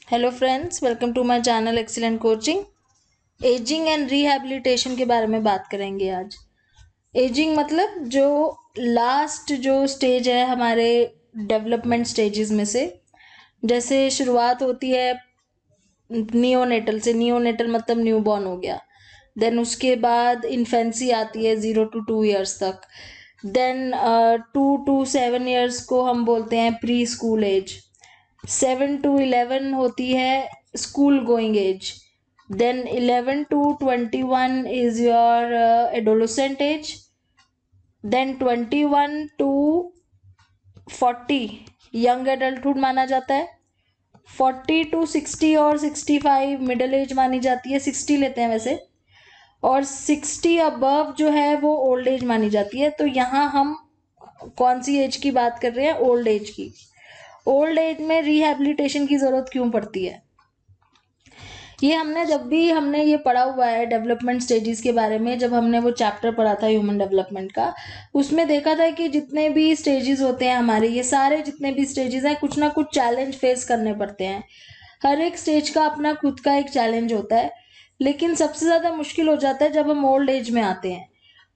Hello friends, welcome to my channel excellent coaching. Aging and rehabilitation के बारे में बात करेंगे आज। एजिंग मतलब जो लास्ट जो स्टेज है हमारे डेवलपमेंट स्टेजेस में से। जैसे शुरुआत होती है नियोनेटल से। नियोनेटल मतलब न्यूबॉर्न हो गया। देन उसके बाद इन्फेंसी आती है 0 to 2 years तक। देन 2 to 7 years को हम बोलते हैं प्री स्कूल एज। 7 to 11 होती है school going age. Then 11 to 21 is your adolescent age. Then 21 to 40 young adulthood माना जाता है। 40 to 60 और 65 मिडिल एज मानी जाती है। 60 लेते हैं वैसे। और 60 अबव जो है वो ओल्ड एज मानी जाती है। तो यहाँ हम कौन सी एज की बात कर रहे हैं? ओल्ड एज की। ओल्ड एज में रिहैबिलिटेशन की जरूरत क्यों पड़ती है? ये हमने जब भी हमने ये पढ़ा हुआ है डेवलपमेंट स्टेजेस के बारे में, जब हमने वो चैप्टर पढ़ा था ह्यूमन डेवलपमेंट का, उसमें देखा था कि जितने भी स्टेजेस होते हैं हमारे, ये सारे जितने भी स्टेजेस हैं, कुछ ना कुछ चैलेंज फेस करने पड़ते हैं। हर एक स्टेज का अपना खुद का एक चैलेंज होता है। लेकिन सबसे ज्यादा मुश्किल हो जाता है जब हम ओल्ड एज में आते हैं।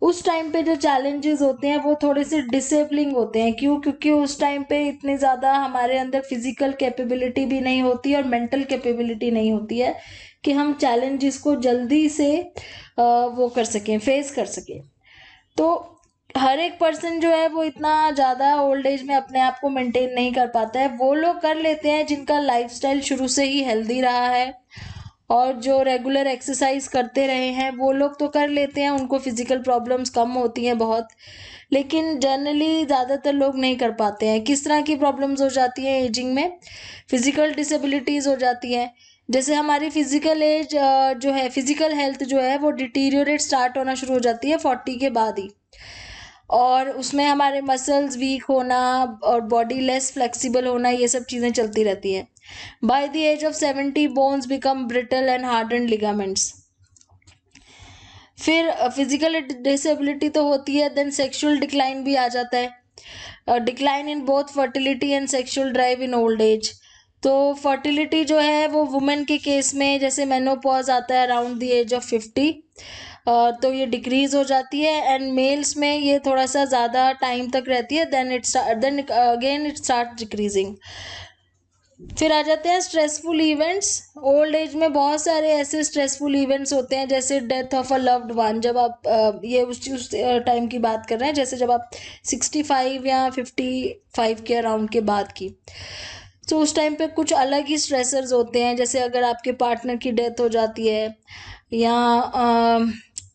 उस टाइम पे जो चैलेंजेस होते हैं वो थोड़े से डिसेबलिंग होते हैं। क्यों? क्योंकि उस टाइम पे इतनी ज़्यादा हमारे अंदर फिजिकल कैपेबिलिटी भी नहीं होती और मेंटल कैपेबिलिटी नहीं होती है कि हम चैलेंजेस को जल्दी से वो कर सकें, फेस कर सकें। तो हर एक पर्सन जो है वो इतना ज़्यादा ओल्ड एज में अपने आप को मेंटेन नहीं कर पाता है। वो लोग कर लेते हैं जिनका लाइफस्टाइल शुरू से ही हेल्दी रहा है और जो रेगुलर एक्सरसाइज करते रहे हैं वो लोग तो कर लेते हैं, उनको फिजिकल प्रॉब्लम्स कम होती हैं बहुत। लेकिन जनरली ज़्यादातर लोग नहीं कर पाते हैं। किस तरह की प्रॉब्लम्स हो जाती हैं एजिंग में? फिजिकल डिसेबिलिटीज़ हो जाती हैं। जैसे हमारी फिजिकल एज जो है, फिजिकल हेल्थ जो है वो डिटीरियोरेट स्टार्ट होना शुरू हो जाती है 40 के बाद ही। और उसमें हमारे मसल्स वीक होना और बॉडी लेस फ्लेक्सिबल होना, ये सब चीज़ें चलती रहती हैं। By the age of 70 bones become brittle and hardened ligaments. फिर फिजिकल डिसेबिलिटी तो होती है, देन सेक्सुअल डिक्लाइन भी आ जाता है। Decline in both fertility and sexual drive in old as. तो फर्टिलिटी जो है वो वुमेन के केस में जैसे मेनोपॉज आता है अराउंड द एज ऑफ 50, तो ये डिक्रीज हो जाती है। एंड मेल्स में ये थोड़ा सा ज़्यादा टाइम तक रहती है, then again it start decreasing. फिर आ जाते हैं स्ट्रेसफुल इवेंट्स। ओल्ड एज में बहुत सारे ऐसे स्ट्रेसफुल इवेंट्स होते हैं जैसे death of a loved one. जब आप ये उस टाइम की बात कर रहे हैं, जैसे जब आप 65 या 55 के अराउंड के बाद की। तो उस टाइम पे कुछ अलग ही स्ट्रेसर्स होते हैं। जैसे अगर आपके पार्टनर की डेथ हो जाती है या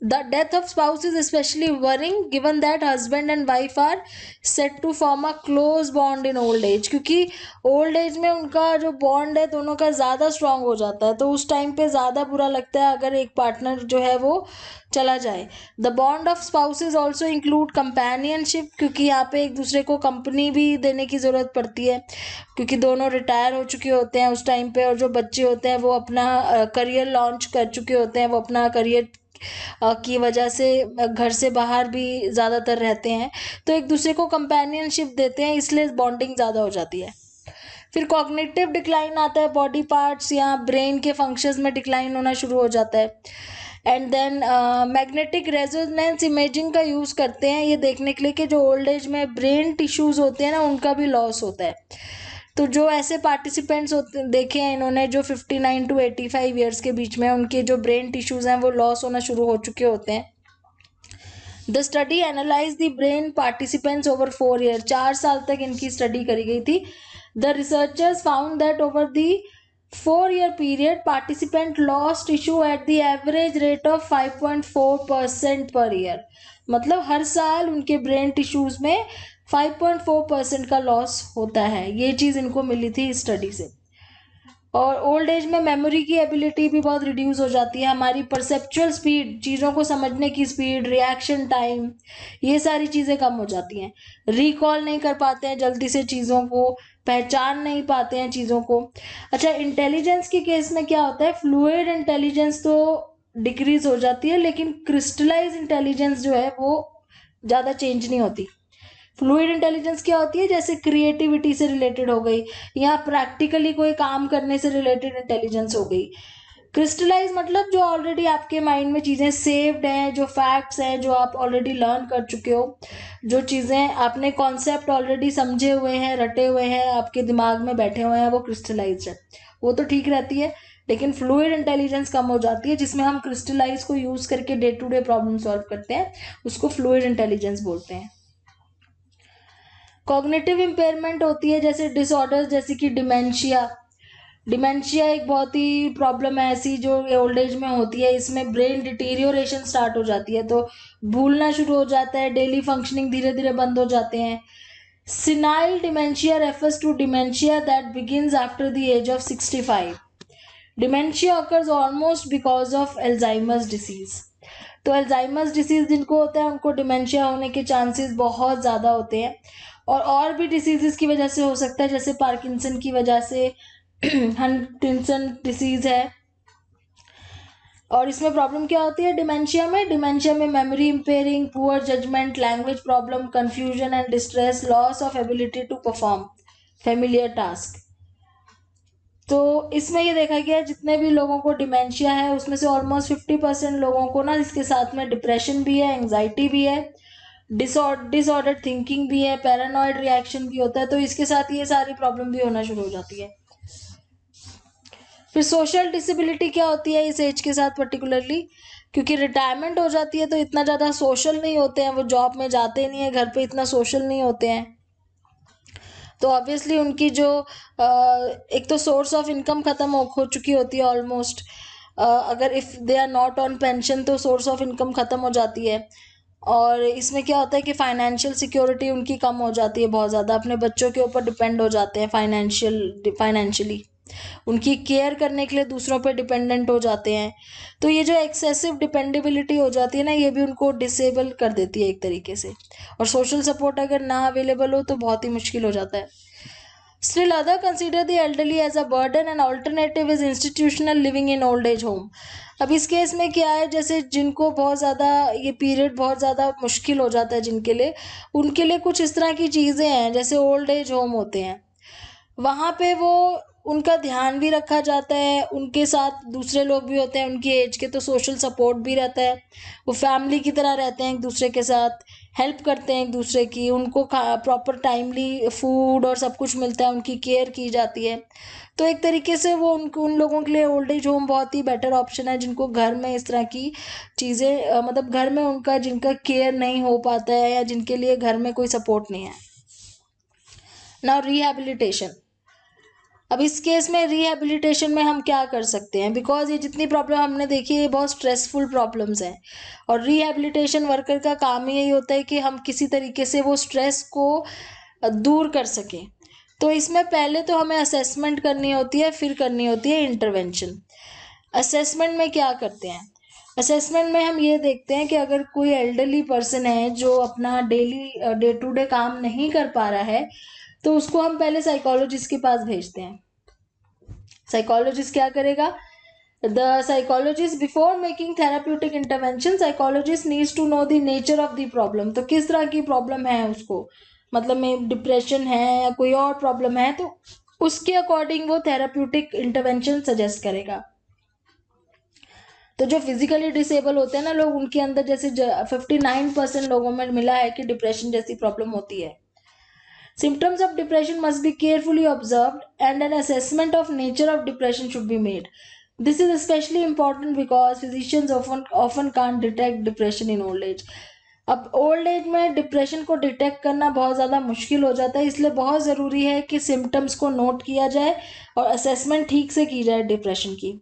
the death of spouse is specially worrying given that husband and wife are set to form a close bond in old age. क्योंकि ओल्ड एज में उनका जो बॉन्ड है दोनों का ज़्यादा स्ट्रांग हो जाता है, तो उस टाइम पे ज़्यादा बुरा लगता है अगर एक पार्टनर जो है वो चला जाए। The bond of spouses also include companionship, क्योंकि यहाँ पे एक दूसरे को कंपनी भी देने की ज़रूरत पड़ती है, क्योंकि दोनों रिटायर हो चुके होते हैं उस टाइम पे। और जो बच्चे होते हैं वो अपना करियर लॉन्च कर चुके होते हैं, वो अपना करियर की वजह से घर से बाहर भी ज़्यादातर रहते हैं, तो एक दूसरे को कंपेनियनशिप देते हैं, इसलिए बॉन्डिंग ज़्यादा हो जाती है। फिर कॉग्निटिव डिक्लाइन आता है, बॉडी पार्ट्स या ब्रेन के फंक्शंस में डिक्लाइन होना शुरू हो जाता है। And then magnetic resonance imaging का यूज़ करते हैं ये देखने के लिए कि जो ओल्ड एज में ब्रेन टिश्यूज़ होते हैं ना, उनका भी लॉस होता है। तो जो ऐसे पार्टिसिपेंट्स होते देखे हैं इन्होंने जो 59 to 85 ईयर्स के बीच में, उनके जो ब्रेन टिश्यूज़ हैं वो लॉस होना शुरू हो चुके होते हैं। The study analyse the brain participants over 4 year. 4 साल तक इनकी स्टडी करी गई थी। The researchers found that over the 4 year period participant lost tissue at the average rate of 5.4% per year। मतलब हर साल उनके ब्रेन टिश्यूज में 5.4% का लॉस होता है। ये चीज़ इनको मिली थी इस स्टडी से। और ओल्ड एज में मेमोरी की एबिलिटी भी बहुत रिड्यूस हो जाती है। हमारी परसेप्चुअल स्पीड, चीज़ों को समझने की स्पीड, रिएक्शन टाइम, ये सारी चीज़ें कम हो जाती हैं। रिकॉल नहीं कर पाते हैं जल्दी से चीज़ों को, पहचान नहीं पाते हैं चीज़ों को। अच्छा, इंटेलिजेंस के केस में क्या होता है? फ्लूइड इंटेलिजेंस तो डिक्रीज हो जाती है, लेकिन क्रिस्टलाइज इंटेलिजेंस जो है वो ज़्यादा चेंज नहीं होती। फ्लूइड इंटेलिजेंस क्या होती है, जैसे क्रिएटिविटी से रिलेटेड हो गई या प्रैक्टिकली कोई काम करने से रिलेटेड इंटेलिजेंस हो गई। क्रिस्टलाइज मतलब जो ऑलरेडी आपके माइंड में चीज़ें सेव्ड हैं, जो फैक्ट्स हैं जो आप ऑलरेडी लर्न कर चुके हो, जो चीज़ें आपने कॉन्सेप्ट ऑलरेडी समझे हुए हैं, रटे हुए हैं, आपके दिमाग में बैठे हुए हैं, वो क्रिस्टलाइज है, वो तो ठीक रहती है। लेकिन फ्लूइड इंटेलिजेंस कम हो जाती है, जिसमें हम क्रिस्टलाइज को यूज करके day to day problem solve करते हैं, उसको फ्लूइड इंटेलिजेंस बोलते हैं। कॉग्निटिव इम्पेयरमेंट होती है, जैसे डिसऑर्डर्स जैसे कि डिमेंशिया। डिमेंशिया एक बहुत ही प्रॉब्लम है ऐसी जो ओल्ड एज में होती है। इसमें ब्रेन डिटीरियोरेशन स्टार्ट हो जाती है, तो भूलना शुरू हो जाता है, डेली फंक्शनिंग धीरे धीरे बंद हो जाते हैं। Senile dementia refers to dementia that begins after the age of 65। Dementia occurs almost because of Alzheimer's disease. तो एल्जाइमर्स डिसीज जिनको होता है उनको डिमेंशिया होने के चांसेस बहुत ज़्यादा होते हैं, और भी डिसीजेस की वजह से हो सकता है, जैसे पार्किंसन की वजह से, हंटिंसन डिसीज है। और इसमें प्रॉब्लम क्या होती है डिमेंशिया में? डिमेंशिया में memory impairing, poor judgment, language problem, confusion and distress, loss of ability to perform familiar task. तो इसमें ये देखा गया है जितने भी लोगों को डिमेंशिया है उसमें से ऑलमोस्ट 50% लोगों को ना इसके साथ में डिप्रेशन भी है, एंग्जाइटी भी है, डिसऑर्डर थिंकिंग भी है, पैरानॉइड रिएक्शन भी होता है। तो इसके साथ ये सारी प्रॉब्लम भी होना शुरू हो जाती है। फिर सोशल डिसेबिलिटी क्या होती है इस एज के साथ पर्टिकुलरली, क्योंकि रिटायरमेंट हो जाती है तो इतना ज़्यादा सोशल नहीं होते हैं, वो जॉब में जाते नहीं है, घर पे इतना सोशल नहीं होते हैं, तो ऑब्वियसली उनकी जो एक तो सोर्स ऑफ इनकम खत्म हो चुकी होती है ऑलमोस्ट। अगर if they are not on pension तो सोर्स ऑफ इनकम ख़त्म हो जाती है। और इसमें क्या होता है कि फाइनेंशियल सिक्योरिटी उनकी कम हो जाती है बहुत ज़्यादा, अपने बच्चों के ऊपर डिपेंड हो जाते हैं फाइनेंशियली, उनकी केयर करने के लिए दूसरों पर डिपेंडेंट हो जाते हैं। तो ये जो एक्सेसिव डिपेंडेबिलिटी हो जाती है ना, ये भी उनको डिसेबल कर देती है एक तरीके से, और सोशल सपोर्ट अगर ना अवेलेबल हो तो बहुत ही मुश्किल हो जाता है। Still, other consider the elderly as a burden and alternative is institutional living in old age home. अब इस केस में क्या है, जैसे जिनको बहुत ज़्यादा ये पीरियड बहुत ज़्यादा मुश्किल हो जाता है जिनके लिए, उनके लिए कुछ इस तरह की चीज़ें हैं, जैसे ओल्ड एज होम होते हैं, वहाँ पे वो उनका ध्यान भी रखा जाता है, उनके साथ दूसरे लोग भी होते हैं उनकी एज के, तो सोशल सपोर्ट भी रहता है, वो फैमिली की तरह रहते हैं एक दूसरे के साथ, हेल्प करते हैं एक दूसरे की, उनको प्रॉपर टाइमली फूड और सब कुछ मिलता है, उनकी केयर की जाती है। तो एक तरीके से वो उन लोगों के लिए ओल्ड एज होम बहुत ही बेटर ऑप्शन है, जिनको घर में इस तरह की चीज़ें मतलब घर में उनका जिनका केयर नहीं हो पाता है या जिनके लिए घर में कोई सपोर्ट नहीं है। Now rehabilitation. अब इस केस में रिहैबिलिटेशन में हम क्या कर सकते हैं, बिकॉज ये जितनी प्रॉब्लम हमने देखी है ये बहुत स्ट्रेसफुल प्रॉब्लम्स हैं, और रिहैबिलिटेशन वर्कर का काम ही यही होता है कि हम किसी तरीके से वो स्ट्रेस को दूर कर सकें। तो इसमें पहले तो हमें असेसमेंट करनी होती है, फिर करनी होती है इंटरवेंशन। असेसमेंट में क्या करते हैं? असेसमेंट में हम ये देखते हैं कि अगर कोई एल्डरली पर्सन है जो अपना डे टू डे काम नहीं कर पा रहा है, तो उसको हम पहले साइकोलॉजिस्ट के पास भेजते हैं। साइकोलॉजिस्ट क्या करेगा? The psychologist before making therapeutic intervention, psychologist needs to know the nature of the problem. तो किस तरह की प्रॉब्लम है उसको, मतलब में डिप्रेशन है या कोई और प्रॉब्लम है, तो उसके अकॉर्डिंग वो थेराप्यूटिक इंटरवेंशन सजेस्ट करेगा। तो जो फिजिकली डिसेबल होते हैं ना लोग, उनके अंदर जैसे 59% लोगों में मिला है कि डिप्रेशन जैसी प्रॉब्लम होती है। Symptoms of depression must be carefully observed and an assessment of nature of depression should be made. This is especially important because physicians often can't detect depression in old age. अब old age में depression को detect करना बहुत ज़्यादा मुश्किल हो जाता है, इसलिए बहुत ज़रूरी है कि सिम्टम्स को नोट किया जाए और असेसमेंट ठीक से की जाए डिप्रेशन की।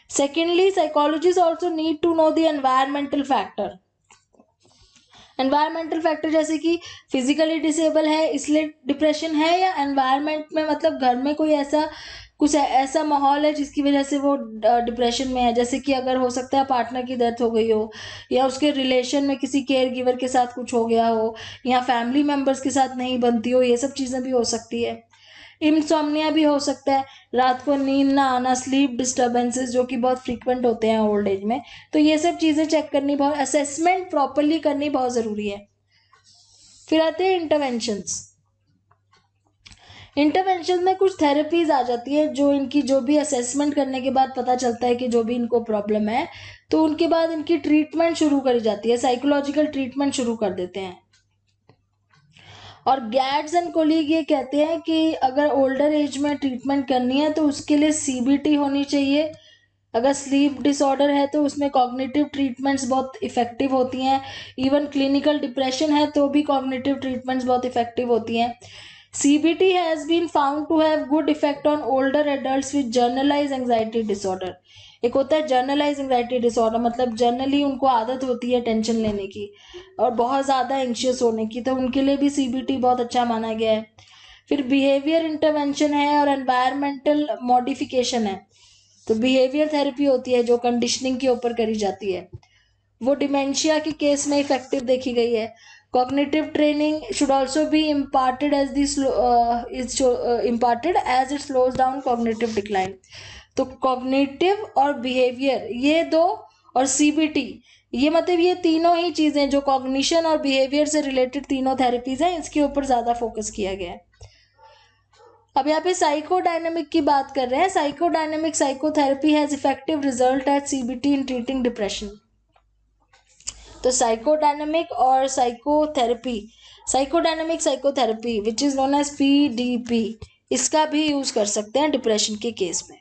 Secondly, psychologist also need to know the environmental factor. Environmental factor जैसे कि फिजिकली डिसेबल है इसलिए डिप्रेशन है, या एनवायरमेंट में मतलब घर में कोई कुछ ऐसा माहौल है जिसकी वजह से वो डिप्रेशन में है, जैसे कि अगर हो सकता है पार्टनर की डेथ हो गई हो, या उसके रिलेशन में किसी केयर गिवर के साथ कुछ हो गया हो, या फैमिली मेम्बर्स के साथ नहीं बनती हो, ये सब चीज़ें भी हो सकती है। इंसोम्निया भी हो सकता है, रात को नींद ना आना, स्लीप डिस्टर्बेंसेस जो कि बहुत फ्रीक्वेंट होते हैं ओल्ड एज में। तो ये सब चीज़ें चेक करनी बहुत, असेसमेंट प्रॉपरली करनी बहुत ज़रूरी है। फिर आते हैं इंटरवेंशंस। इंटरवेंशन में कुछ थेरेपीज आ जाती है जो इनकी जो भी असेसमेंट करने के बाद पता चलता है कि जो भी इनको प्रॉब्लम है, तो उनके बाद इनकी ट्रीटमेंट शुरू करी जाती है, साइकोलॉजिकल ट्रीटमेंट शुरू कर देते हैं। और गैड्स एंड कोलीग ये कहते हैं कि अगर ओल्डर एज में ट्रीटमेंट करनी है तो उसके लिए सीबीटी होनी चाहिए। अगर स्लीप डिसऑर्डर है तो उसमें कॉग्निटिव ट्रीटमेंट्स बहुत इफेक्टिव होती हैं। इवन क्लिनिकल डिप्रेशन है तो भी कॉग्निटिव ट्रीटमेंट्स बहुत इफेक्टिव होती हैं। CBT has been found to have good effect on older adults with generalized anxiety disorder। एक होता है जनरलाइज एंग्जाइटी डिसऑर्डर, मतलब जनरली उनको आदत होती है टेंशन लेने की और बहुत ज़्यादा एंशियस होने की, तो उनके लिए भी CBT बहुत अच्छा माना गया है। फिर बिहेवियर इंटरवेंशन है और एनवायरमेंटल मॉडिफिकेशन है। तो बिहेवियर थेरेपी होती है जो कंडीशनिंग के ऊपर करी जाती है, वो डिमेंशिया के केस में इफेक्टिव देखी गई है। Cognitive training should also be imparted as imparted as it slows down cognitive decline. तो कॉग्निटिव और बिहेवियर ये दो, और CBT, ये मतलब ये तीनों ही चीजें जो कॉग्निशन और बिहेवियर से रिलेटेड तीनों थेरेपीज हैं, इसके ऊपर ज्यादा फोकस किया गया है। अब यहाँ पे साइकोडायनेमिक की बात कर रहे हैं। Psychodynamic psychotherapy has effective result at CBT in treating depression. तो साइकोडायनेमिक और psychodynamic psychotherapy which is known as PDP, इसका भी यूज कर सकते हैं डिप्रेशन के केस में।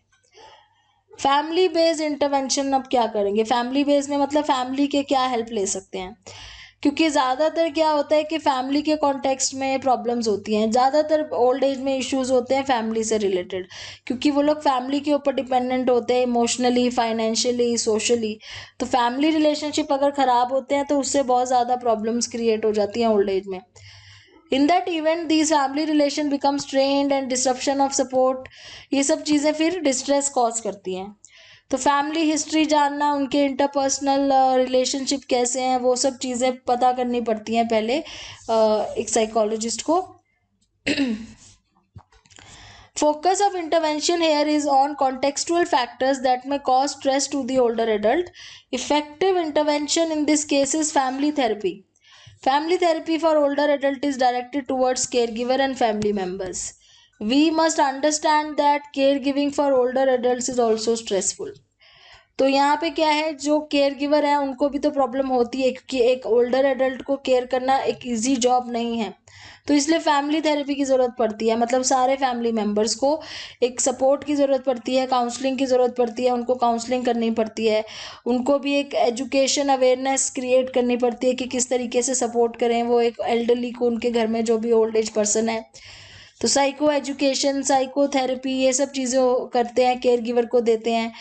फैमिली बेस्ड इंटरवेंशन अब क्या करेंगे? फैमिली बेस्ड में मतलब फैमिली के क्या हेल्प ले सकते हैं, क्योंकि ज़्यादातर क्या होता है कि फैमिली के कॉन्टेक्स्ट में प्रॉब्लम्स होती हैं, ज़्यादातर ओल्ड एज में इश्यूज होते हैं फैमिली से रिलेटेड, क्योंकि वो लोग फैमिली के ऊपर डिपेंडेंट होते हैं इमोशनली, फाइनेंशियली, सोशली। तो फैमिली रिलेशनशिप अगर ख़राब होते हैं तो उससे बहुत ज़्यादा प्रॉब्लम्स क्रिएट हो जाती हैं ओल्ड एज में। In that event these family relation become strained and disruption of support, ये सब चीज़ें फिर डिस्ट्रेस कॉज करती हैं। तो फैमिली हिस्ट्री जानना, उनके इंटरपर्सनल रिलेशनशिप कैसे हैं, वो सब चीज़ें पता करनी पड़ती हैं पहले एक साइकोलॉजिस्ट को। Focus of intervention here is on contextual factors that may cause stress to the older adult. Effective intervention in this case is family therapy. Family therapy for older adult is directed towards caregiver and family members. We must understand that caregiving for older adults is also stressful. तो यहाँ पे क्या है, जो care giver है उनको भी तो प्रॉब्लम होती है कि एक ओल्डर एडल्ट को केयर करना एक इजी जॉब नहीं है, तो इसलिए फैमिली थेरेपी की ज़रूरत पड़ती है। मतलब सारे फैमिली मेम्बर्स को एक सपोर्ट की ज़रूरत पड़ती है, काउंसलिंग की ज़रूरत पड़ती है, उनको काउंसलिंग करनी पड़ती है, उनको भी एक एजुकेशन अवेयरनेस क्रिएट करनी पड़ती है कि किस तरीके से सपोर्ट करें वो एक एल्डरली को, उनके घर में जो भी ओल्ड एज पर्सन है। तो साइको एजुकेशन, साइकोथेरेपी, ये सब चीज़ें करते हैं, केयर गिवर को देते हैं,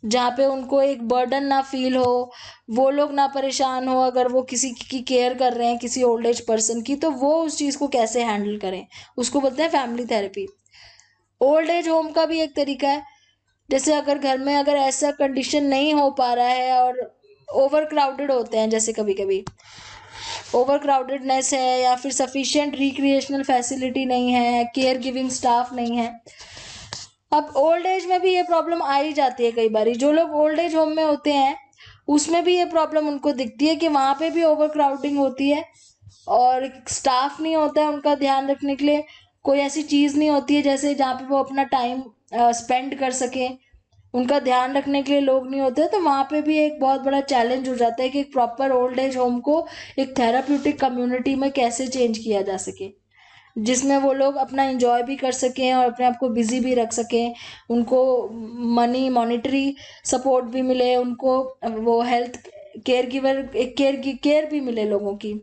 जहाँ पे उनको एक बर्डन ना फील हो, वो लोग ना परेशान हो अगर वो किसी की केयर कर रहे हैं, किसी ओल्ड एज पर्सन की, तो वो उस चीज़ को कैसे हैंडल करें, उसको बोलते हैं family therapy. Old age home का भी एक तरीका है, जैसे अगर घर में अगर ऐसा कंडीशन नहीं हो पा रहा है और ओवर क्राउडेड होते हैं, जैसे कभी कभी ओवर क्राउडेडनेस है या फिर सफिशिएंट रिक्रिएशनल फैसिलिटी नहीं है, केयर गिविंग स्टाफ नहीं है। अब ओल्ड एज में भी ये प्रॉब्लम आ ही जाती है कई बार। जो लोग ओल्ड एज होम में होते हैं उसमें भी ये प्रॉब्लम उनको दिखती है कि वहाँ पे भी ओवर क्राउडिंग होती है और स्टाफ नहीं होता है उनका ध्यान रखने के लिए, कोई ऐसी चीज़ नहीं होती है जैसे जहाँ पे वो अपना टाइम स्पेंड कर सके, उनका ध्यान रखने के लिए लोग नहीं होते, तो वहाँ पे भी एक बहुत बड़ा चैलेंज हो जाता है कि एक प्रॉपर ओल्ड एज होम को एक थेराप्यूटिक कम्युनिटी में कैसे चेंज किया जा सके, जिसमें वो लोग अपना एंजॉय भी कर सकें और अपने आप को बिजी भी रख सकें, उनको मनी मॉनिटरी सपोर्ट भी मिले, उनको वो हेल्थ केयर गिवर एक केयर भी मिले लोगों की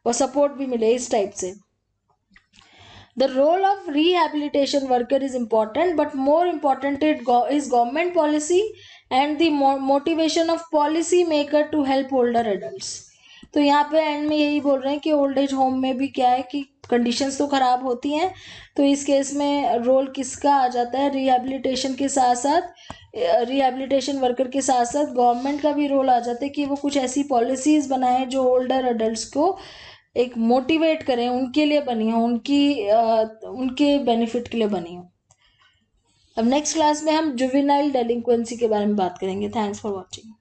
और सपोर्ट भी मिले, इस टाइप से। The role of rehabilitation worker is important, but more important is government policy and the motivation of policy maker to help older adults. तो यहाँ पे एंड में यही बोल रहे हैं कि ओल्ड एज होम में भी क्या है कि कंडीशंस तो ख़राब होती हैं, तो इस केस में रोल किसका आ जाता है, रिहैबिलिटेशन के साथ साथ रिहैबिलिटेशन वर्कर के साथ साथ गवर्नमेंट का भी रोल आ जाता है कि वो कुछ ऐसी पॉलिसीज़ बनाए जो ओल्डर अडल्ट को एक मोटिवेट करें, उनके लिए बनी हो, उनके बेनिफिट के लिए बनी हो। अब नेक्स्ट क्लास में हम जुवेनाइल डेलिंक्वेंसी के बारे में बात करेंगे। Thanks for watching.